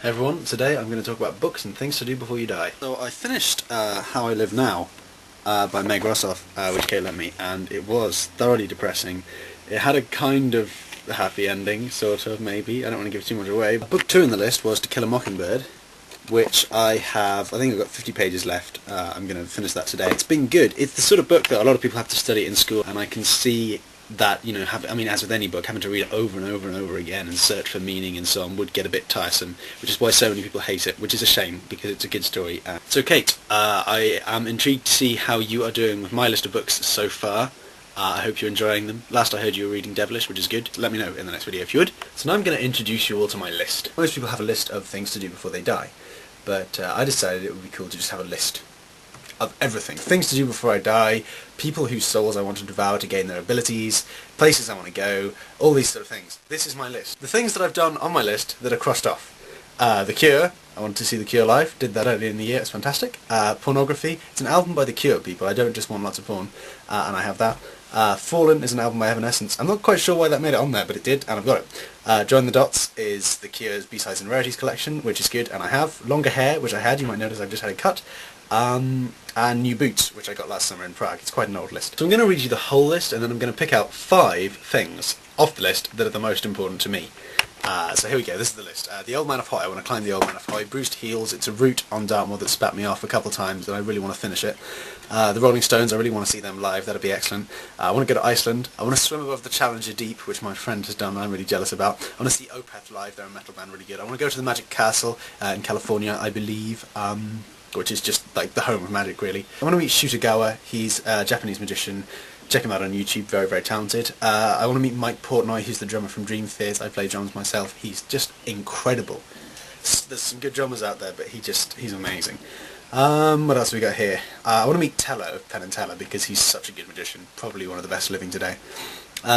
Hey everyone, today I'm going to talk about books and things to do before you die. So I finished How I Live Now by Meg Rossoff, which Kate lent me, and it was thoroughly depressing. It had a kind of happy ending, sort of, maybe. I don't want to give too much away. Book 2 in the list was To Kill a Mockingbird, which I think I've got 50 pages left. I'm going to finish that today. It's been good. It's the sort of book that a lot of people have to study in school, and I can see that, you know, as with any book, having to read it over and over and over again and search for meaning and so on would get a bit tiresome, which is why so many people hate it, which is a shame, because it's a good story. So Kate, I am intrigued to see how you are doing with my list of books so far. I hope you're enjoying them. Last I heard you were reading Devilish, which is good. Let me know in the next video if you would. So now I'm going to introduce you all to my list. Most people have a list of things to do before they die, but I decided it would be cool to just have a list of everything. Things to do before I die, people whose souls I want to devour to gain their abilities, places I want to go, all these sort of things. This is my list. The things that I've done on my list that are crossed off. The Cure, I wanted to see The Cure live, did that earlier in the year, it's fantastic. Pornography, it's an album by The Cure, people, I don't just want lots of porn, and I have that. Fallen is an album by Evanescence. I'm not quite sure why that made it on there, but it did, and I've got it. Join the Dots is The Cure's B-Sides and Rarities collection, which is good, and I have. Longer Hair, which I had, you might notice I've just had it cut. And New Boots, which I got last summer in Prague. It's quite an old list. So I'm going to read you the whole list, and then I'm going to pick out 5 things off the list that are the most important to me. So here we go, this is the list. The Old Man of Hoy, I want to climb the Old Man of Hoy. Bruised Heels, it's a route on Dartmoor that spat me off a couple of times, and I really want to finish it. The Rolling Stones, I really want to see them live, that'd be excellent. I want to go to Iceland. I want to swim above the Challenger Deep, which my friend has done, I'm really jealous about. I want to see Opeth live, they're a metal band, really good. I want to go to the Magic Castle in California, I believe. Which is just like the home of magic, really. I want to meet Shutagawa. He's a Japanese magician. Check him out on YouTube, very, very talented. I want to meet Mike Portnoy, who's the drummer from Dream Theater. I play drums myself. He's just incredible. There's some good drummers out there, but he's amazing. What else have we got here? I want to meet Teller of Penn and Teller, because he's such a good magician. Probably one of the best living today. Where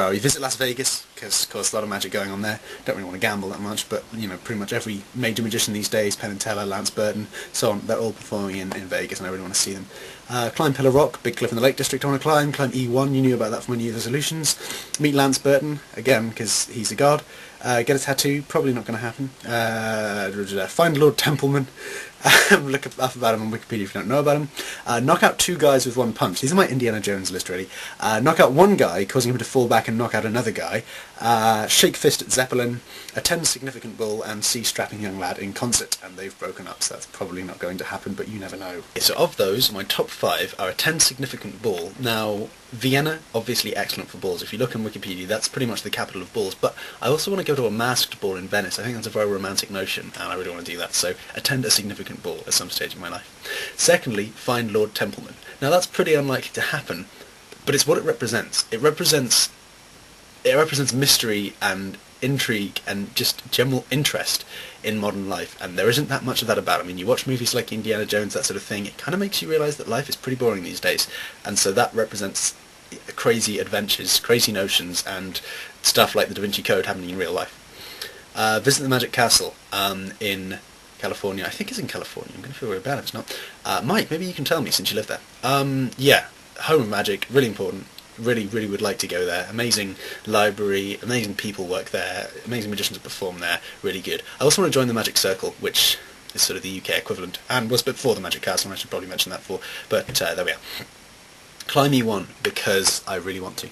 are we? Visit Las Vegas, because of course a lot of magic going on there. Don't really want to gamble that much, but you know, pretty much every major magician these days, Penn and Teller, Lance Burton, so on, they're all performing in Vegas, and I really want to see them. Climb Pillar Rock, big cliff in the Lake District I want to climb. Climb E1, you knew about that from my New Year's resolutions. Meet Lance Burton, again, because he's a god. Get a tattoo, probably not going to happen. Find Lord Templeman. Look up about him on Wikipedia if you don't know about him. Knock out 2 guys with 1 punch. These are my Indiana Jones list, really. Knock out 1 guy, causing him to fall back and knock out another guy. Shake fist at Zeppelin. Attend Significant Bull and see Strapping Young Lad in concert. And they've broken up, so that's probably not going to happen, but you never know. So of those, my top 5 are Attend Significant Bull. Now, Vienna, obviously excellent for balls. If you look on Wikipedia, that's pretty much the capital of balls. But I also want to go to a masked ball in Venice. I think that's a very romantic notion, and I really want to do that. So attend a significant ball at some stage in my life. Secondly, find Lord Templeman. Now that's pretty unlikely to happen, but it's what it represents. It represents mystery and intrigue and just general interest in modern life, and there isn't that much of that about it. I mean, you watch movies like Indiana Jones, that sort of thing, it kind of makes you realise that life is pretty boring these days, and so that represents crazy adventures, crazy notions, and stuff like the Da Vinci Code happening in real life. Visit the Magic Castle in California. I think it's in California. I'm going to feel very bad if it's not. Mike, maybe you can tell me since you live there. Yeah, home of magic, really important. Really, really would like to go there. Amazing library, amazing people work there, amazing magicians perform there, really good. I also want to join the Magic Circle, which is sort of the UK equivalent, and was before the Magic Castle, and I should probably mention that before, but there we are. Climb E1, because I really want to.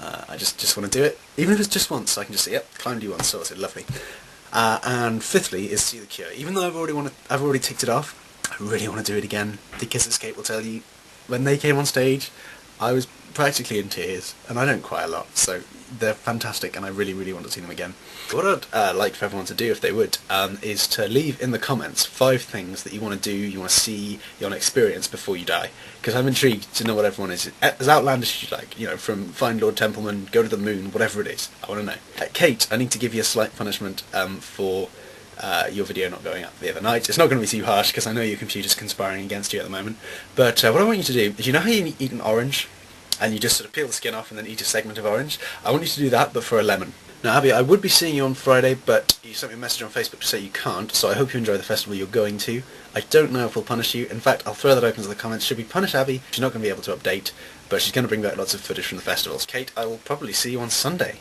I just want to do it, even if it's just once, so I can just say, yep, climbed E1, sorted, lovely. And fifthly is See the Cure. Even though I've already ticked it off, I really want to do it again, because Escape will tell you, when they came on stage, I was practically in tears, and I don't cry a lot, so they're fantastic, and I really, really want to see them again. What I'd like for everyone to do, if they would, is to leave in the comments 5 things that you want to do, you want to see, you want to experience before you die, because I'm intrigued to know what everyone is, as outlandish as you like, you know, from find Lord Templeman, go to the moon, whatever it is, I want to know. Kate, I need to give you a slight punishment for your video not going up the other night. It's not going to be too harsh, because I know your computer's conspiring against you at the moment, but what I want you to do is, you know how you eat an orange? And you just sort of peel the skin off and then eat a segment of orange. I want you to do that, but for a lemon. Now, Abby, I would be seeing you on Friday, but you sent me a message on Facebook to say you can't, so I hope you enjoy the festival you're going to. I don't know if we'll punish you. In fact, I'll throw that open to the comments. Should we punish Abby? She's not going to be able to update, but she's going to bring back lots of footage from the festivals. Kate, I will probably see you on Sunday.